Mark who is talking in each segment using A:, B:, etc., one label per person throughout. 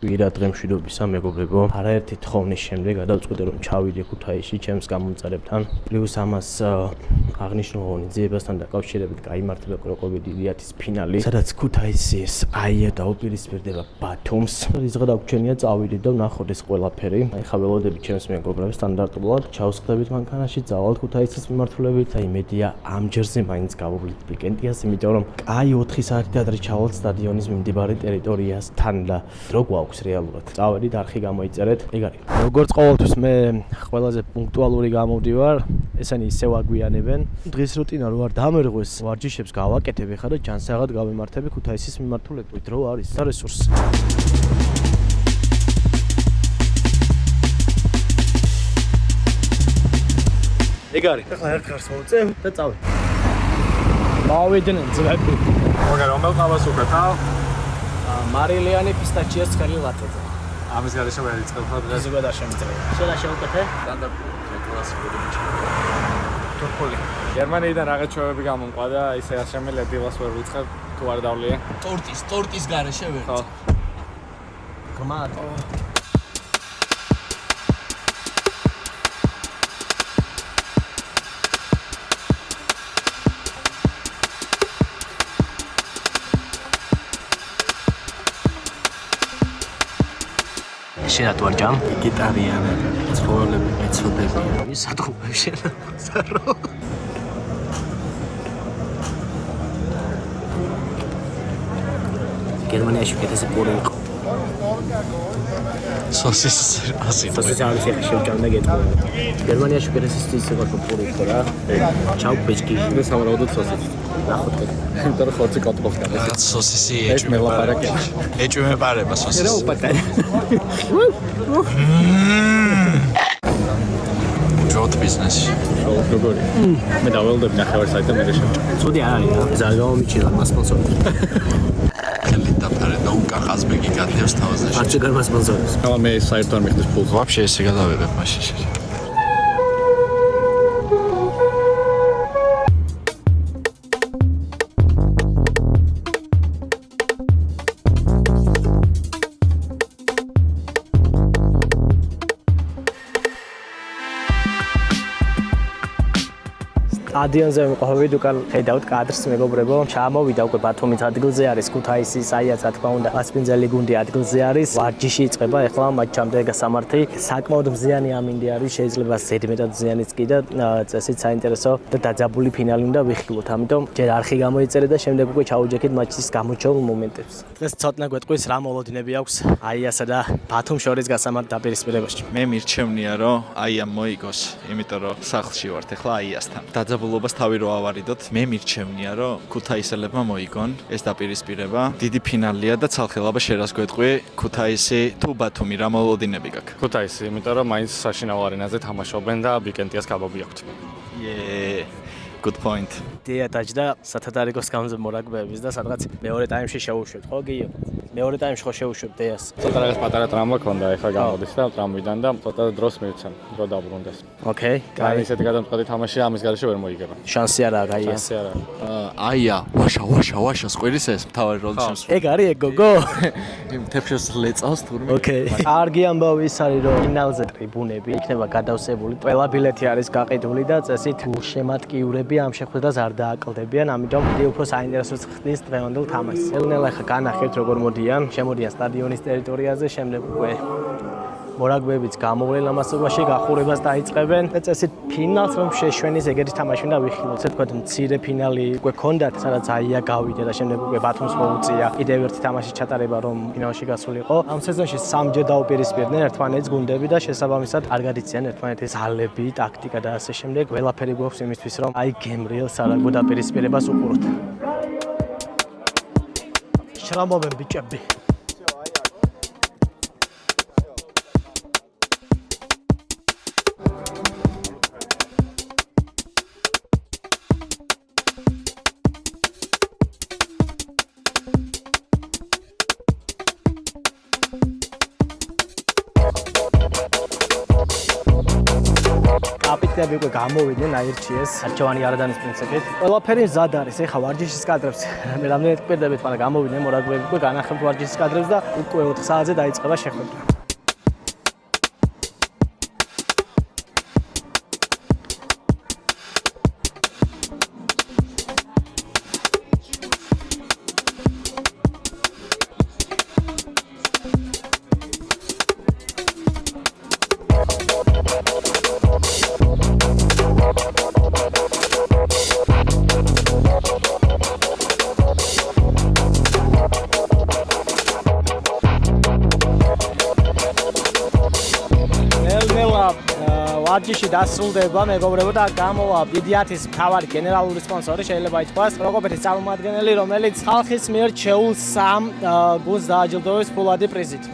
A: ვირა დღემშვიდობისა მეგობრებო, არაერთი თხოვნის შემდეგ გადავწყვიტე რომ ჩავიდე ქუთაისში ჩემს გამომწარებთან. პლუს ამას აღნიშნულ ღონისძიებასთან დაკავშირებით გაიმართება კროკოვიდი ლიათის ფინალი, სადაც ქუთაისის აია დაუპირისპირდება ბათუმს. რიზღა დაგვრჩენია წავიდეთ და ვნახოთ ეს ყველაფერი. ეხლა ველოდები ჩემს მეგობრებს სტანდარტულად ჩავსხდებით მანქანაში, წავალთ ქუთაისის მიმართულებით. იმედია ამ ჯერზე მაინც გავუვლით პიკენტიას, იმიტომ რომ კაი 4 საათით ადრე ჩავალთ სტადიონის მიმდებარე ტერიტორიასთან და რო გვაქვს რეალურად. წავედით, არხი გამოიწერეთ. ეგ არის. როგორც ყოველთვის მე ყველაზე პუნქტუალური გამოვდივარ. ესენი ისევ აგვიანებენ. დღის რუტინა რო არ დამერღვეს, ვარჯიშებს გავაკეთებ ეხლა და ჯანსაღად გავიმართები ქუთაისის მიმართულებით. დრო არის და რესურსი. ეგ არის. ეხლა ერთ ხარს მოვწევ და წავედ. მოვიდნენ ძმები.
B: მოგა რომელ ყავას უკეთავ?
A: მარილიანი პისტაჩიას ცხელი ლატეზე.
B: ამის გარეშე ვერ იწყებ ხო დღეს?
A: ზოგადად არ შემიძლია. შეიძლება შევუკეთე?
B: სტანდარტული კლასიკური მიჩა.
A: თურქული.
B: გერმანიიდან რაღაც ჩვევები გამომყვა და ისე არ შემიძლია დილას ვერ ვიწყებ თუ არ დავლიე.
A: ტორტის გარეშე ვერ
B: ხო.
A: გმად. შენად ვარჯამ?
B: გიტარიანები, ცხოველები მეცოდები.
A: სათხოვებ შენარო. გერმანიაში კეთესი პური იყო.
B: სოსისი
A: სოსისი არის ახლა შევჭამდა გეტყვი. გერმანიაში კეთესი სიცოცხლე პური იყო რა. ჩავბეჭკი.
B: და სავარაუდოდ სოსისი.
A: ნახოთ.
B: იმიტომ რომ ხოცი კოტლოს გადის.
C: რაღაც სოსისი
B: მელაპარაკი.
C: ეჭვმეპარება სოსისი.
A: რა უპატარ.
C: ჯოთ ბიზნესი.
B: როგორი? მე დაველოდები ნახევარ საათი და მე შევჭამ.
A: ცუდი არ არის რა. ეს არ გამომიჩილა მასპონსორი.
C: ხელით დაფარე და უკან ხაზბეგი გადიოს თავზე.
A: არჩე გამასპონსორებს.
B: ახლა მე საერთოდ არ მიხდის ფულს.
C: ვაფშე ესე გადავიღებ მაშინ.
A: სტადიონზე ვიმყოფებით, უკან ხედავთ კადრს მეგობრებო. ჩამოვიდა უკვე ბათუმის ადგილზე არის ქუთაისის აიაც რა თქმა უნდა ასპინძელი გუნდი ადგილზე არის. ვარჯიში იწყება ეხლა მაჩამდე გასამართი. საკმაოდ მზიანი ამინდი არის, შეიძლება ზედმეტად მზიანიც კი და წესით საინტერესო და დაძაბული ფინალი უნდა ვიხილოთ. ამიტომ ჯერ არხი გამოიწერე და შემდეგ უკვე ჩაუჯექით მატჩის გამოჩენილ მომენტებს. დღეს ცოტნა გვეტყვის რა მოლოდინები აქვს აიასა და ბათუმს შორის გასამართ დაპირისპირებაში.
C: მე მირჩევნია რომ აიამ მოიგოს, იმიტომ რომ სახლში ვართ ეხლა აიასთან. დაძაბულობას თავი რო ავარიდოთ, მე მირჩევნია რომ ქუთაისელებმა მოიგონ ეს დაპირისპირება. დიდი ფინალია და ცალხელაბა შერას გვეტყვი ქუთაისი თუ ბათუმი რა მოლოდინები გაქვს?
B: ქუთაისი, იმიტომ რომ მაინც საშინაო არენაზე თამაშობენ და ბიკენტიას კაბობი აქვთ.
C: Good point.
A: დია დაჯდა სათადარიგოს გამზე მორაგბეების და სადღაც მეორე ტაიმში შეუშვებთ, ხო გიო? მეორე ტაიმში ხო შეუშვებთ დიას.
B: ცოტა რაღაც პატარა ტრამვა ქონდა, ეხლა გამოდის და ტრამვიდან და ცოტა დროს მივცემ, დრო დაბრუნდეს.
A: ოკეი,
B: კაი,
A: კაი.
B: ისეთი გადამწყვეტი თამაში ამის გარეშე ვერ მოიგება.
A: შანსი არა გაიას.
B: შანსი არა.
C: აია, ვაშა, სყვირის ეს მთავარი როლი შემსრულებს.
A: ეგ არის ეგ გოგო?
C: იმ თეფშოს ლეწავს თურმე.
A: ოკეი. კარგი ამბავი ის არის რომ ფინალზე ტრიბუნები იქნება გადავსებული. ყველა ბილეთი არის გაყიდული და წესით შემატკივრები ამ შეხვედრას არ დააკლდებიან, ამიტომ დიდი უფრო საინტერესოს ხდის დღევანდელ თამაშს. ელნელა ხა განახებთ როგორ მოდიან, შემოდიან სტადიონის ტერიტორიაზე, შემდეგ უკვე მორაგბეებიც გამოვლენ ამასობაში, გახურებას დაიწყებენ და წესით ფინალს რომ შეშვენის ეგეთი თამაში უნდა ვიხილოთ. ესე ვთქვათ, მცირე ფინალი უკვე ქონდათ, სადაც აია გავიდა და შემდეგ უკვე ბათუმს მოუწია კიდევ ერთი თამაში ჩატარება, რომ ფინალში გასულიყო. ამ სეზონში სამჯერ დაუპირისპირდნენ ერთმანეთს გუნდები და შესაბამისად არ გადიციან ერთმანეთის ძალები, ტაქტიკა და ასე შემდეგ. ყველაფერი გვაქვს იმისთვის, რომ აი გემრიელ სარაგბო დაპირისპირებას უყუროთ. შრამობენ ბიჭები.
D: ფაქტები უკვე გამოვიდნენ, აირჩიეს არჩევანი არადანის პრინციპით. ყველაფერი მზად არის. ეხლა ვარჯიშის კადრებს რამდენად გვერდებით, მაგრამ გამოვიდნენ მორაგბეები უკვე განახებთ ვარჯიშის კადრებს და უკვე 4 საათზე დაიწყება შეხვედრა. ვარჯიში დასრულდება, მეგობრებო და გამოვა დიდიათის მთავარი გენერალური სპონსორი, შეიძლება ითქვას, როკოპეთის წარმომადგენელი, რომელიც ხალხის მიერ შეულ 3 გუნდს დააჯილდოვებს ფულადი პრიზით.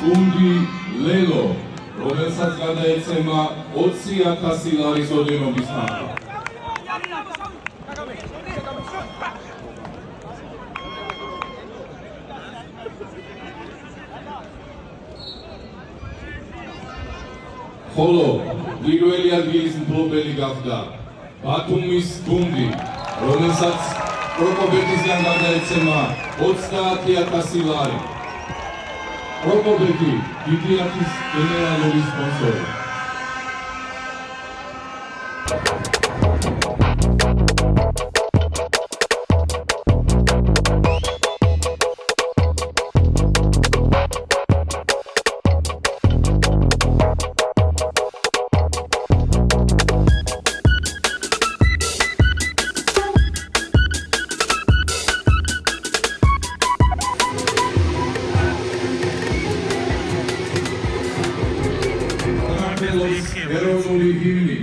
E: გუნდი ლელო, რომელსაც გადაეცემა 20,000 ლარის ოდენობის თანხა. ხოლო პირველი ადგილის მფლობელი გახდა ბათუმის გუნდი, რომელსაც პროკოპეთისგან გადაეცემა 30,000 ლარი. პროკოპეთი დიდიათის გენერალური სპონსორი. ეროვნული ჰიმნი.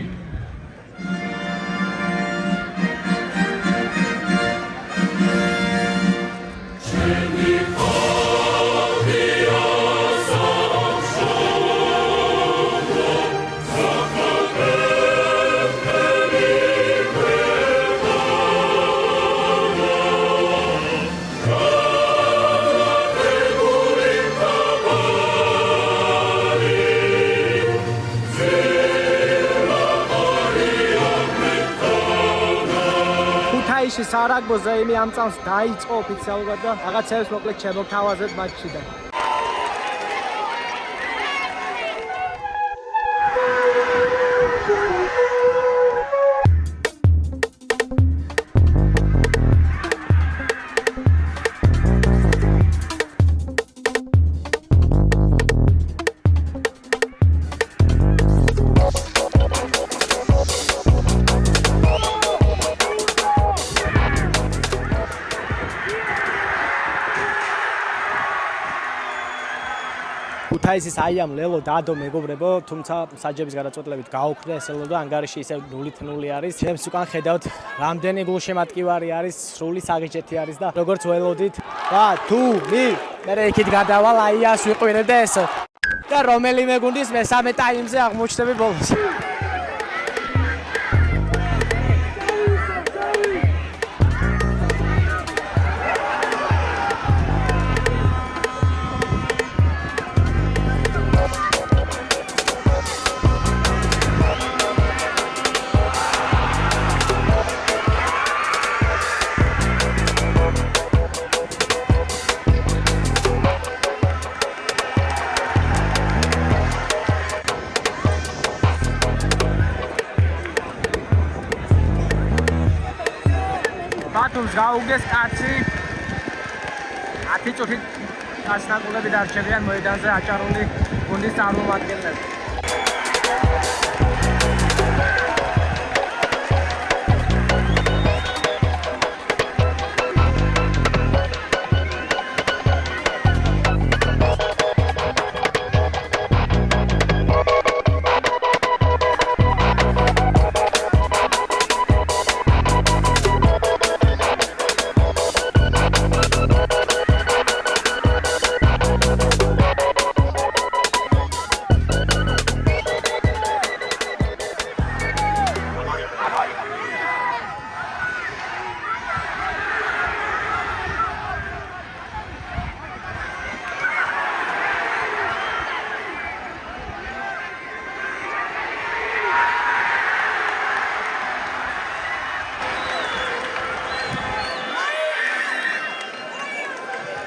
D: ქუთაისში სარაგბოზე იმი ამ წამს დაიწყო ოფიციალურად და რაღაცებს მოკლედ შემოგთავაზეთ მატჩიდან. ქუთაისის აიამ ლელო დადო მეგობრებო, თუმცა საჯების გადაწყვეტილებით გაუქმდა ეს ლელო და ანგარიში ისევ 0-0 არის. ჩემს უკან ხედავთ, რამდენი გულშემატკივარი არის, სრული საგეჭეთი არის და როგორც ველოდით, ბათუმი, მე იქით გადავალ აიას ვიყვირებ და ეს და რომელიმე გუნდის მესამე ტაიმზე აღმოჩნდები ბოლოს. ბათუმს გაუგეს კაცი 10 წუთით გასნაკულები დარჩებიან მოედანზე აჭარული გუნდის წარმომადგენლები.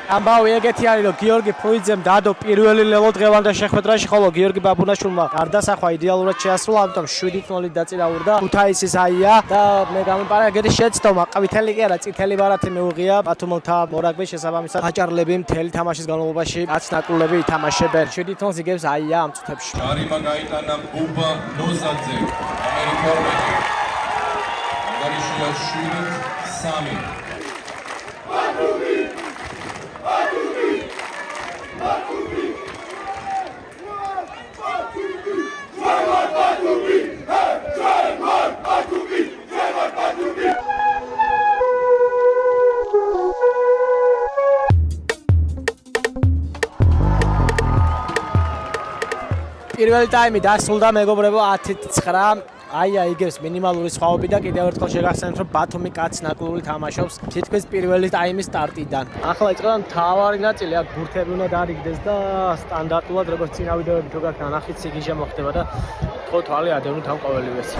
D: ამბავი ეგეთი არის, რომ გიორგი ფრუიძემ დადო პირველი ლელო დღევანდელ შეხვედრაში, ხოლო გიორგი ბაბუნაშვილმა გარდასახვა იდეალურად შეასრულა, ამიტომ 7-0 დაწინაურდა ქუთაისის აია და მე გამიმპარა ეგეთი შეცდომა, ყვითელი კი არა, წითელი ბარათი მეუღია ბათუმელთა მორაგბის შესაბამისად აჭარლები მთელი თამაშის განმავლობაში ათნაკრულები ითამაშებენ. 7-0 იგებს აია ამ წუთებში.
E: ჯარიმა გაიტანა ბუბა ნოზაძე, ამერიკელი. ანგარიშია 7-3.
D: პირველი ტაიმი დასრულდა მეგობრებო 10-9. აია იგებს მინიმალური სხვაობი და კიდევ ერთხელ შეგახსენებთ, რომ ბათუმი კაცნაკლული თამაშობს თითქმის პირველი ტაიმის სტარტიდან. ახლა იწყება მთავარი ნაწილი, აქ ბურთები უნდა დაარიგდეს და სტანდარტულად როგორც წინა ვიდეოები თუ გაქვთ ნახეთ, სიგიჟე მოხდება და თქო თვალი ადევნით ამ ყოველივეს.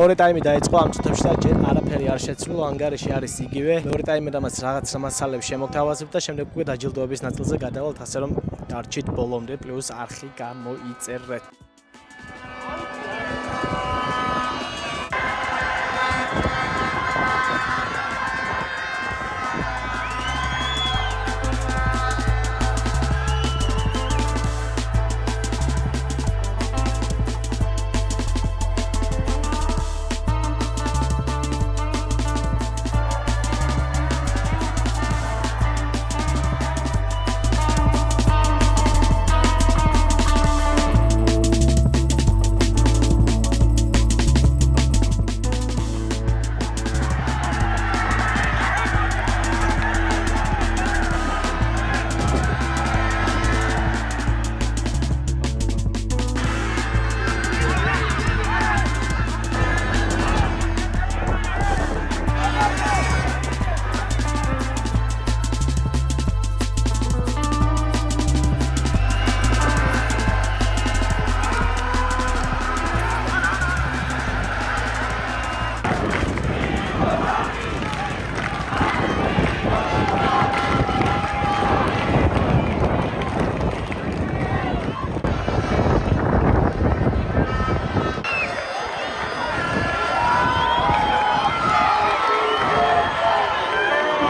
D: მეორე ტაიმი დაიწყო ამ წუთებში და ჯერ არაფერი არ შეცვლილო, ანგარიში არის იგივე. მეორე ტაიმიდამაც რაღაც მასალებს შემოგთავაზებთ და შემდეგ უკვე დაჯილდოების ნაწილზე გადავალთ, ასე რომ დარჩით ბოლომდე პლუს არხი გამოიწერეთ.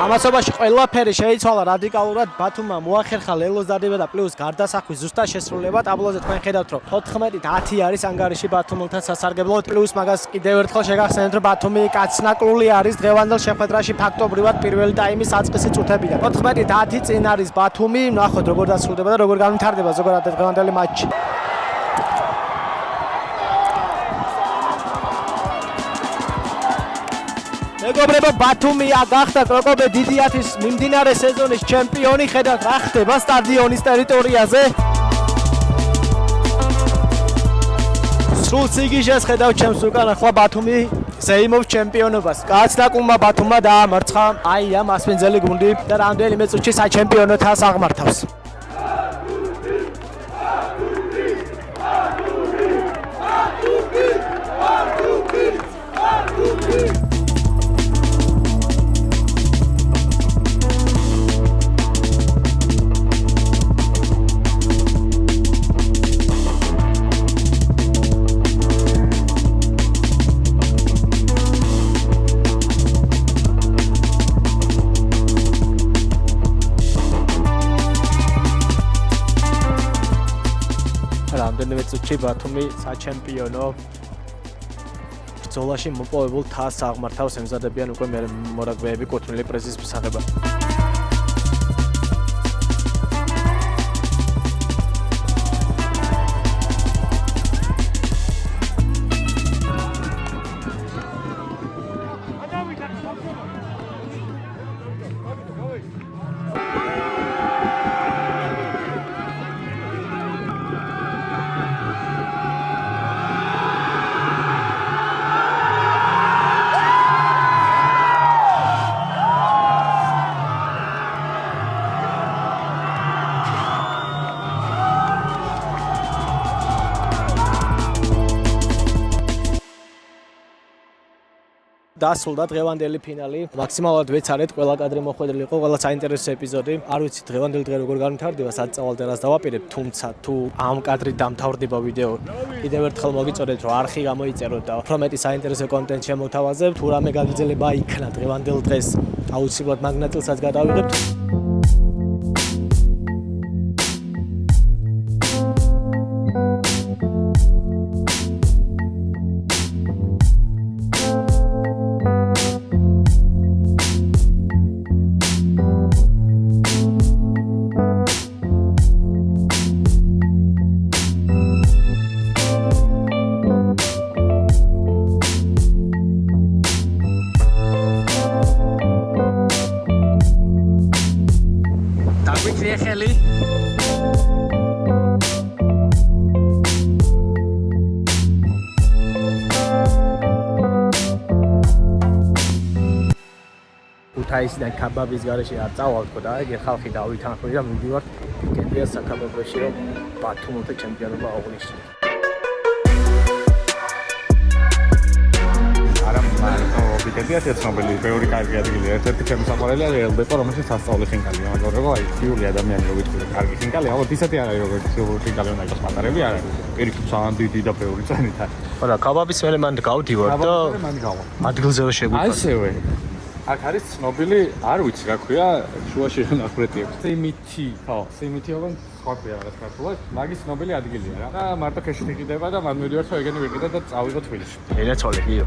D: ამასობაში ყველაფერი შეიცვალა რადიკალურად, ბათუმმა მოახერხა ლელოს დადება და პლუს გარდასახვის ზუსტად შესრულება. ტაბლოზე თქვენ ხედავთ, რომ 14-10 არის ანგარიში ბათუმელთან სასარგებლოდ, პლუს მაგას კიდევ ერთხელ შეგახსენებთ, რომ ბათუმი კაცნაკლული არის დღევანდელ შეხვედრაში ფაქტობრივად პირველი ტაიმის საწყისი წუთებიდან. 14-10 წინ არის ბათუმი, ნახოთ როგორ დასრულდება და როგორ განვითარდება ზოგადად დღევანდელი მატჩი. მეგობრებო, ბათუმია გახდა კროკობე დიდიათის მიმდინარე სეზონის ჩემპიონი. ხედავთ რა ხდება სტადიონის ტერიტორიაზე. სრულ სიგიჟეს ხედავთ ჩემს უკან, ახლა ბათუმი ზეიმობს ჩემპიონობას. კაცნაკლულმა ბათუმმა დაამარცხა აია მასპინძელი გუნდი და რამდენიმე წუთში საჩემპიონო თასს აღმართავს. რამდენიმე წუთში ბათუმი საჩემპიონო ბრძოლაში მოპოვებულ თასს აღმართავს. ემზადებიან უკვე მორაგბეები კუთვნილი პრიზის მისაღებად. დასრულდა დღევანდელი ფინალი. მაქსიმალურად ვეცარეთ, ყველა კადრი მოხვედრილი იყო, ყველა საინტერესო ეპიზოდი. არ ვიცი დღევანდელი დღე როგორ განვითარდება, სად წავალ დერას დავაპირებ, თუმცა თუ ამ კადრით დამთავრდება ვიდეო, კიდევ ერთხელ მოგიწოდეთ, რომ არხი გამოიწეროთ და უფრო მეტი საინტერესო კონტენტ შემოთავაზებთ. თუ რამე გაგრძელება იქნა დღევანდელ დღეს, აუცილებლად მაგნატილსაც გადავიღებთ. დაგვიჭრიე ხელი. ქუთაისიდან ქაბაბის გარეშე არ წავალთქო და ეგ ხალხი დავითანხმდი და მივდივართ კენდია საქაბაბოში, რომ ბათუმელთა ჩემპიონობა აღვნიშნოთ.
F: ვიკეთია ცნობილი ბევრი კარგი ადგილი. ერთ-ერთი ჩემი საყვარელი არის ელდეპო, რომელშიც სასწავლი ხინკალია, მაგრამ როგორ აი ციური ადამიანი რო ვიტყვი კარგი ხინკალი, ალბათ ისეთი არ არის როგორც ციური ხინკალი უნდა იყოს მატარები არ არის. პირიქით ძალიან დიდი და ბევრი წენით არის.
D: არა, ქაბაბის მერე მან გავდივარ და
F: მან გავა.
D: ადგილზე რო შეგვიყვანო.
F: ასევე აქ არის ცნობილი, არ ვიცი რა ქვია, შუაში ნახვრეტიებს. სიმითი, ხო, სიმითი ოღონდ სხვა ქვია რაღაც ქართულად. მაგის ცნობილი ადგილია რა. და მარტო ქეში იყიდება და მან მივიდივარ რომ ეგენი ვიყიდა და წავიღო თბილისში.
D: ენაცვალე გიო.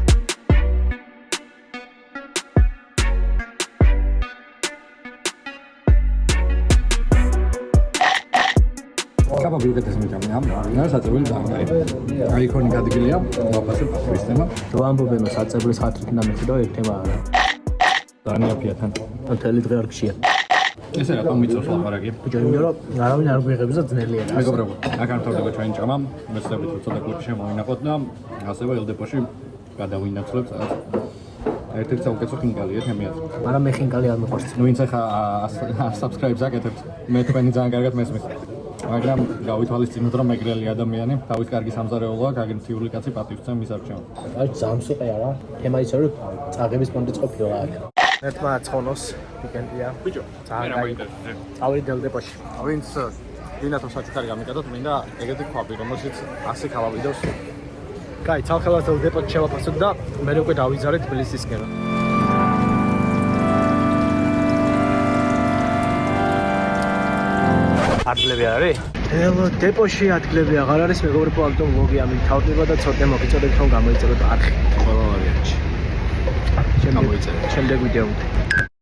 F: ქაბაბი უკეთესი მიჭამია. რა საწეველი ძაღლი. აიკონიკ ადგილია, ვაფასებ ის თემა.
D: რო ამბობენ რომ საწევლის ხათრით უნდა მეცი და ეგ თემა არა.
F: დანიაფიათან.
D: მთელი დღე არ გშია.
F: ესე რა მომიწევს ლაპარაკი.
D: ბიჭო, იმიტომ რომ არავინ არ გვიღებს და ძნელია.
F: მეგობრებო, აქ არ თავდება ჩვენი ჭამა. მეცდებით რომ ცოტა კლუბში შემოვინახოთ და ასევე ელდეპოში გადავინაცვლებთ სადაც ერთ-ერთი საუკეთესო ხინკალია თემიაც.
D: მაგრამ მე ხინკალი არ მიყვარს.
F: ნუ ვინც ახლა subscribe-ს აკეთებთ, მე თქვენი ძალიან კარგად მესმის. მაგრამ გავითვალისწინოთ რომ მეგრელი ადამიანი, თავის კარგი სამზარეულოა, გაგენციული კაცი პატივს მის არჩევ.
D: აი ზამსუყე არა. თემა ის არის წაგების პონტიც ყოფილა აქ. ერთმა ცხონოს ვიკენდია.
F: ბიჭო,
D: ძალიან
F: მე
D: კაი. წავედი ელდეპოში.
F: ვინც დინათო საჩუქარი გამიკადოთ, მინდა ეგეთი ქვაბი, რომელშიც 100 ქალავი დავს.
D: კაი, ცალხელას ელდეპოში შევაფასოთ და მე უკვე დავიზარეთ თბილისისკენ. ადგილები არ არის? ელდეპოში ადგილები აღარ არის, მეგობრებო, აქ ვლოგი ამითავდება და ცოტა მოგიწოდეთ რომ გამოიწეროთ არხი ყველა ვარიანტში. შემდეგ ვიდეომდე.